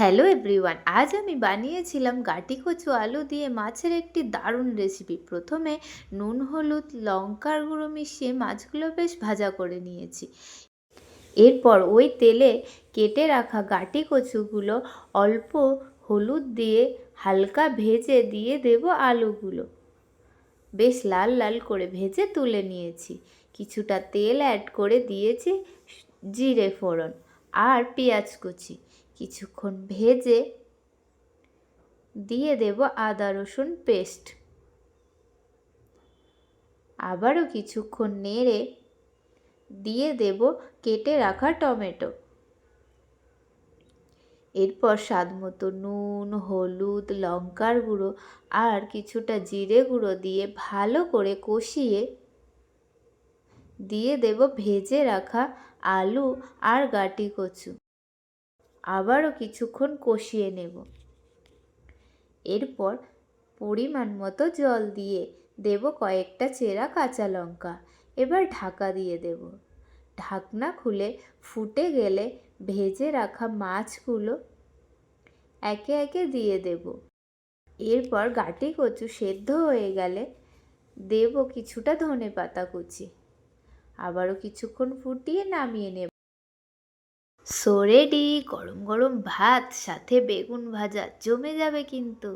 Hello everyone, আজ আমি বানিয়েছিলাম গাটি কচু আলু দিয়ে মাছের একটি দারুণ রেসিপি। প্রথমে নুন, হলুদ, লঙ্কার গুঁড়ো মিশিয়ে মাছগুলো বেশ ভাজা করে নিয়েছি। এরপর ওই তেলে কেটে রাখা গাটি কচুগুলো অল্প হলুদ দিয়ে হালকা ভেজে দিয়ে দেব আলুগুলো। বেশ লাল লাল করে ভেজে তুলে নিয়েছি। কিছুটা তেল অ্যাড করে দিয়েছি জিরে ফোড়ন আর পেঁয়াজ কুচি। কিছুক্ষণ ভেজে দিয়ে দেব আদা রসুন পেস্ট। আবারও কিছুক্ষণ নেড়ে দিয়ে দেব কেটে রাখা টমেটো। এরপর স্বাদমতো নুন, হলুদ, লঙ্কার গুঁড়ো আর কিছুটা জিরে গুঁড়ো দিয়ে ভালো করে কষিয়ে দিয়ে দেব ভেজে রাখা আলু আর গাটি কচু। আবারও কিছুক্ষণ কষিয়ে নেব। এরপর পরিমাণ মতো জল দিয়ে দেব কয়েকটা চেরা কাঁচা লঙ্কা। এবার ঢাকা দিয়ে দেব। ঢাকনা খুলে ফুটে গেলে ভেজে রাখা মাছগুলো একে একে দিয়ে দেব। এরপর গাটি কচু সেদ্ধ হয়ে গেলে দেব কিছুটা ধনেপাতা কুচি। আবারও কিছুক্ষণ ফুটিয়ে নামিয়ে নেব। সো রেডি, গরম গরম ভাত সাথে বেগুন ভাজা জমে যাবে কিন্তু।